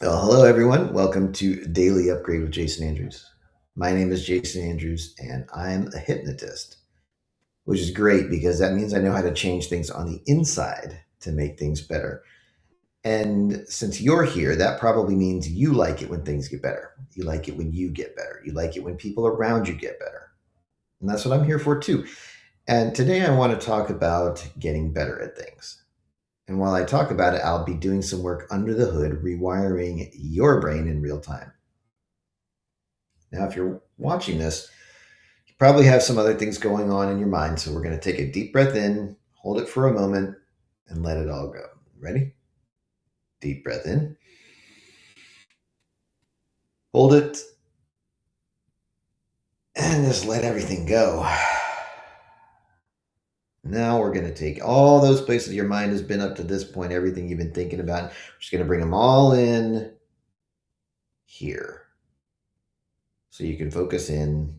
Well, hello, everyone. Welcome to Daily Upgrade with Jason Andrews. My name is Jason Andrews, and I'm a hypnotist, which is great because that means I know how to change things on the inside to make things better. And since you're here, that probably means you like it when things get better. You like it when you get better. You like it when people around you get better. And that's what I'm here for, too. And today I want to talk about getting better at things. And while I talk about it, I'll be doing some work under the hood, rewiring your brain in real time. Now, if you're watching this, you probably have some other things going on in your mind. So we're going to take a deep breath in, hold it for a moment, and let it all go. Ready? Deep breath in, hold it, and just let everything go. Now we're going to take all those places your mind has been up to this point, everything you've been thinking about. We're just going to bring them all in here so you can focus in.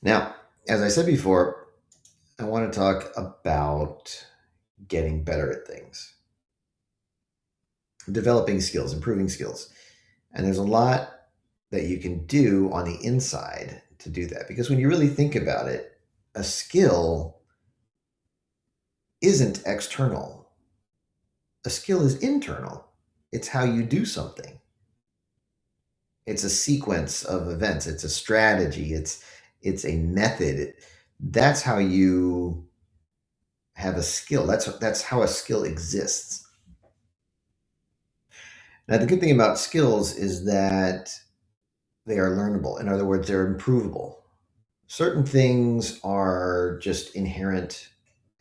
Now, as I said before, I want to talk about getting better at things, developing skills, improving skills. And there's a lot that you can do on the inside to do that. Because when you really think about it, a skill isn't external, a skill is internal. It's how you do something, it's a sequence of events, it's a strategy, it's a method. That's how you have a skill. That's how a skill exists. Now, the good thing about skills is that they are learnable. In other words, they're improvable. Certain things are just inherent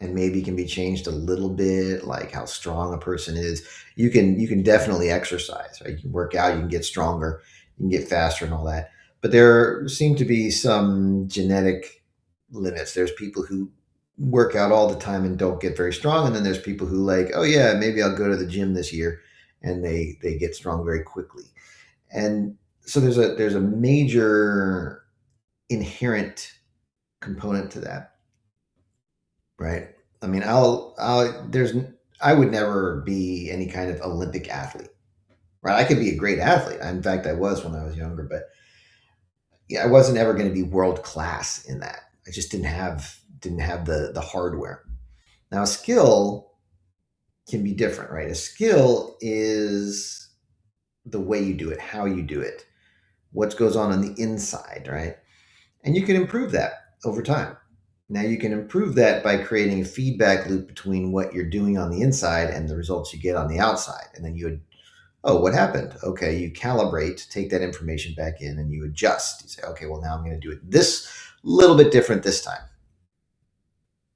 and maybe can be changed a little bit, like how strong a person is. You can definitely exercise, right? You can work out, you can get stronger, you can get faster and all that. But there seem to be some genetic limits. There's people who work out all the time and don't get very strong, and then there's people who like, oh yeah, maybe I'll go to the gym this year, and they get strong very quickly. And so there's a major inherent component to that, right? I mean, I would never be any kind of Olympic athlete, right? I could be a great athlete. In fact, I was when I was younger, but yeah, I wasn't ever going to be world class in that. I just didn't have the hardware. Now, a skill can be different, right? A skill is the way you do it, how you do it, what goes on the inside, right? And you can improve that over time. Now you can improve that by creating a feedback loop between what you're doing on the inside and the results you get on the outside. And then you would, oh, what happened? Okay, you calibrate, take that information back in, and you adjust. You say, okay, well, now I'm going to do it this little bit different this time.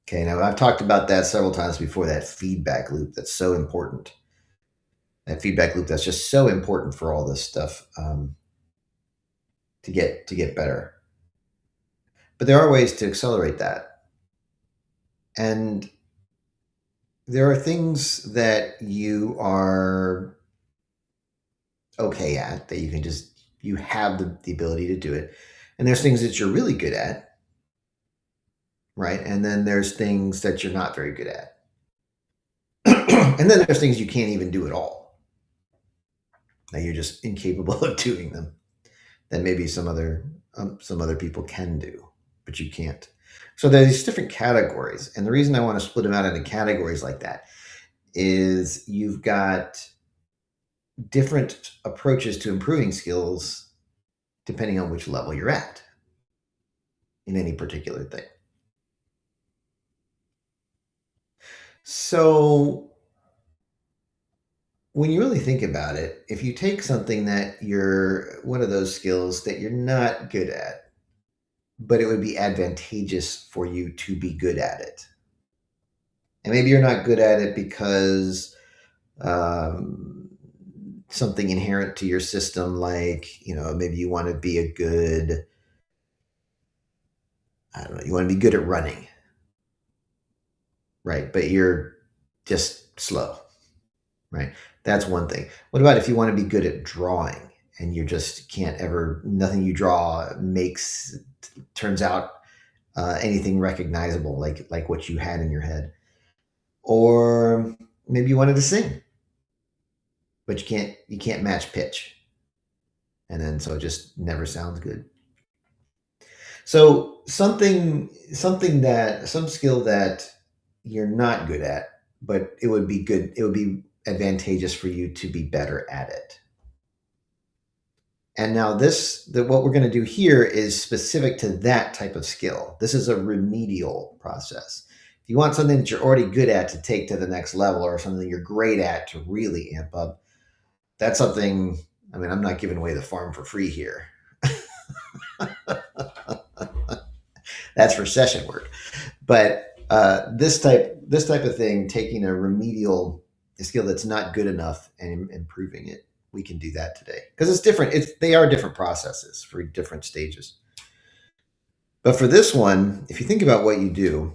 Okay, now I've talked about that several times before, that feedback loop that's so important. That feedback loop that's just so important for all this stuff to get better. But there are ways to accelerate that. And there are things that you are okay at that you have the ability to do it. And there's things that you're really good at, right? And then there's things that you're not very good at. And then there's things you can't even do at all. That you're just incapable of doing them. That maybe some other people can do, but you can't. So there's these different categories. And the reason I want to split them out into categories like that is you've got different approaches to improving skills depending on which level you're at in any particular thing. So, when you really think about it, if you take something that you're one of those skills that you're not good at, but it would be advantageous for you to be good at it, and maybe you're not good at it because um, something inherent to your system, like maybe you want to be a good, I don't know, you want to be good at running, right? But you're just slow, right? That's one thing. What about if you want to be good at drawing and you just can't ever, nothing you draw turns out anything recognizable like what you had in your head? Or maybe you wanted to sing, but you can't match pitch. And then so it just never sounds good. So some skill that you're not good at, but it would be advantageous for you to be better at it. And now what we're going to do here is specific to that type of skill. This is a remedial process. If you want something that you're already good at to take to the next level, or something you're great at to really amp up, that's something. I mean, I'm not giving away the farm for free here. That's for session work. But this type of thing, taking a remedial skill that's not good enough and improving it, we can do that today because it's different. They are different processes for different stages. But for this one, if you think about what you do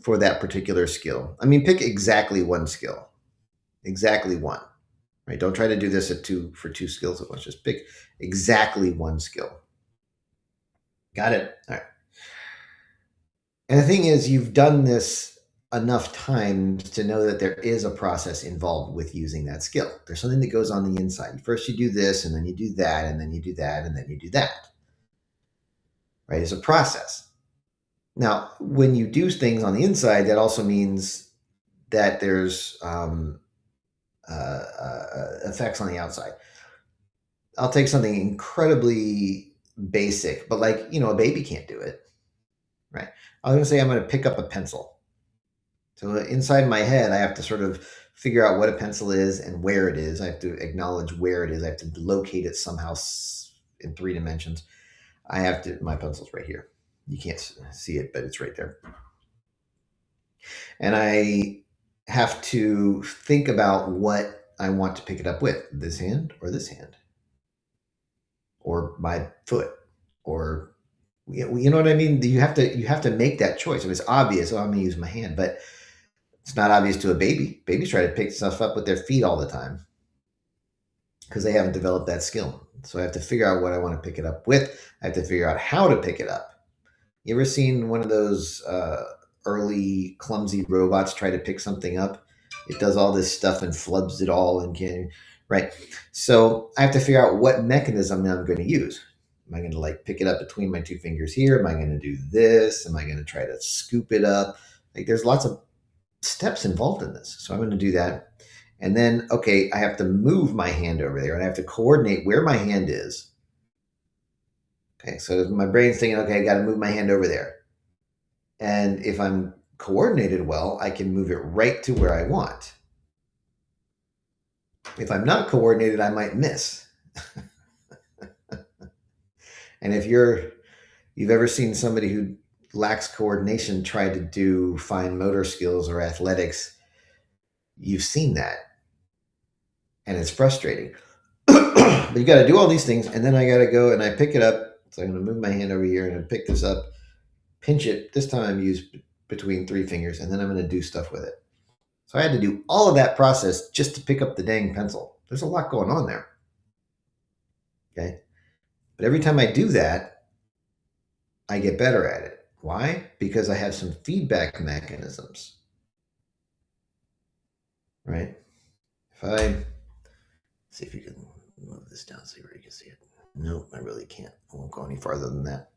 for that particular skill, I mean, pick exactly one skill, exactly one. Right? Don't try to do this for two skills at once. Just pick exactly one skill. Got it. All right. And the thing is, you've done this enough times to know that there is a process involved with using that skill. There's something that goes on the inside. First, you do this, and then you do that, and then you do that, and then you do that. Right? It's a process. Now, when you do things on the inside, that also means that there's effects on the outside. I'll take something incredibly basic, but like, a baby can't do it. Right? I was going to say I'm going to pick up a pencil. So inside my head, I have to sort of figure out what a pencil is and where it is. I have to acknowledge where it is. I have to locate it somehow in 3 dimensions. My pencil's right here. You can't see it, but it's right there. And I have to think about what I want to pick it up with, this hand or this hand, or my foot, or you know what I mean? You have to make that choice. If it's obvious, I'm going to use my hand, but it's not obvious to a baby. Babies try to pick stuff up with their feet all the time because they haven't developed that skill. So I have to figure out what I want to pick it up with. I have to figure out how to pick it up. You ever seen one of those early clumsy robots try to pick something up? It does all this stuff and flubs it all and can, right? So I have to figure out what mechanism I'm going to use. Am I going to like pick it up between my 2 fingers here? Am I going to do this? Am I going to try to scoop it up? Like there's lots of steps involved in this. So I'm going to do that. And then, okay, I have to move my hand over there and I have to coordinate where my hand is. Okay, so my brain's thinking, okay, I got to move my hand over there. And if I'm coordinated well, I can move it right to where I want. If I'm not coordinated, I might miss. And if you've ever seen somebody who lacks coordination try to do fine motor skills or athletics, you've seen that. And it's frustrating. But you got to do all these things, and then I got to go and I pick it up. So I'm going to move my hand over here and I pick this up, pinch it. This time I use between 3 fingers, and then I'm going to do stuff with it. So I had to do all of that process just to pick up the dang pencil. There's a lot going on there. Okay. But every time I do that, I get better at it. Why? Because I have some feedback mechanisms. Right? If I see if you can move this down, see where you can see it. Nope, I really can't. I won't go any farther than that.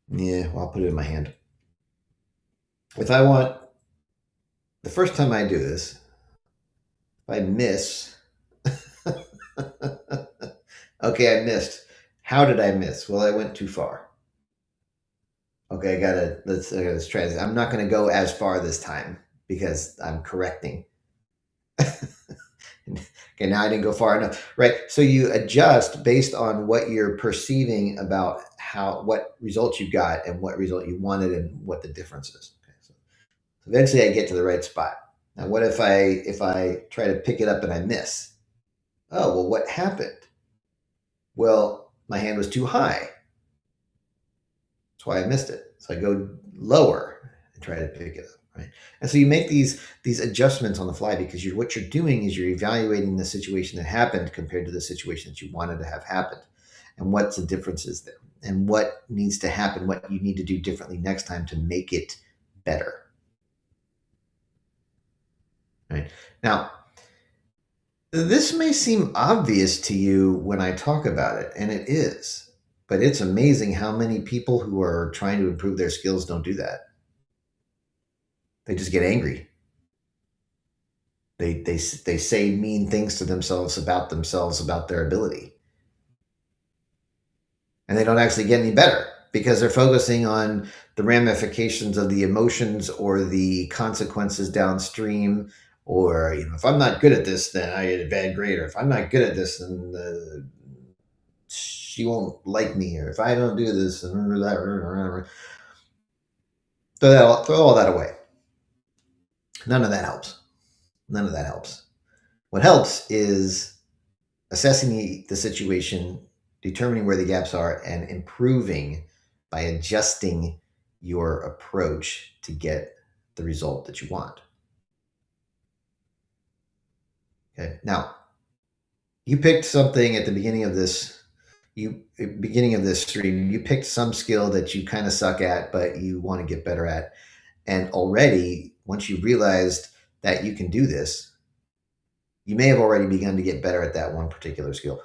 Yeah, well, I'll put it in my hand. If I want, the first time I do this, if I miss, okay, I missed. How did I miss? Well, I went too far. Okay, let's try this. I'm not going to go as far this time because I'm correcting. Okay, now I didn't go far enough, right? So you adjust based on what you're perceiving about what result you got and what result you wanted and what the difference is. Okay, so eventually I get to the right spot. Now, what if I try to pick it up and I miss? Oh, well, what happened? Well, my hand was too high. That's why I missed it. So I go lower and try to pick it up. Right? And so you make these adjustments on the fly because what you're doing is you're evaluating the situation that happened compared to the situation that you wanted to have happened, and what's the differences there, and what needs to happen, what you need to do differently next time to make it better. Right? Now, This may seem obvious to you when I talk about it, and it is, but it's amazing how many people who are trying to improve their skills don't do that. They just get angry. They say mean things to themselves, about their ability, and they don't actually get any better because they're focusing on the ramifications of the emotions or the consequences downstream. Or, if I'm not good at this, then I get a bad grade. Or if I'm not good at this, then she won't like me. Or if I don't do this, and that, throw all that away. None of that helps. None of that helps. What helps is assessing the situation, determining where the gaps are, and improving by adjusting your approach to get the result that you want. Okay. Now, you picked something at the beginning of this. Stream, you picked some skill that you kind of suck at, but you want to get better at. And already, once you realized that you can do this, you may have already begun to get better at that one particular skill.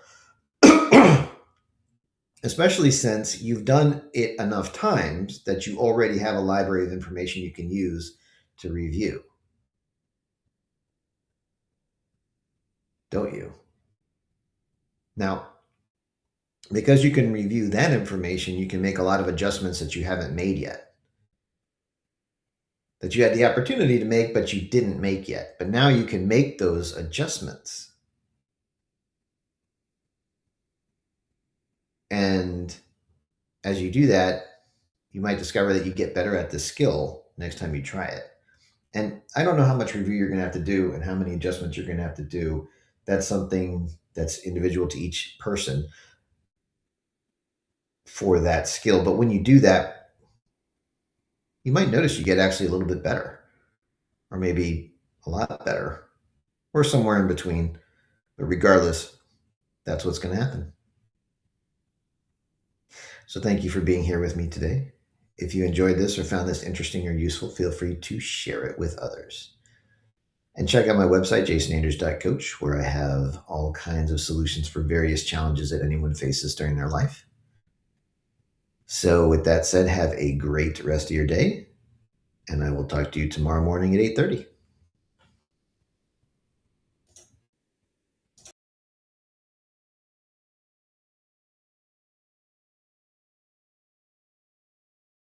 Especially since you've done it enough times that you already have a library of information you can use to review. Don't you? Now, because you can review that information, you can make a lot of adjustments that you haven't made yet, that you had the opportunity to make, but you didn't make yet. But now you can make those adjustments. And as you do that, you might discover that you get better at the skill next time you try it. And I don't know how much review you're going to have to do and how many adjustments you're going to have to do. That's something that's individual to each person for that skill. But when you do that, you might notice you get actually a little bit better, or maybe a lot better, or somewhere in between. But regardless, that's what's going to happen. So thank you for being here with me today. If you enjoyed this or found this interesting or useful, feel free to share it with others. And check out my website, jasonandrews.coach, where I have all kinds of solutions for various challenges that anyone faces during their life. So with that said, have a great rest of your day, and I will talk to you tomorrow morning at 8:30.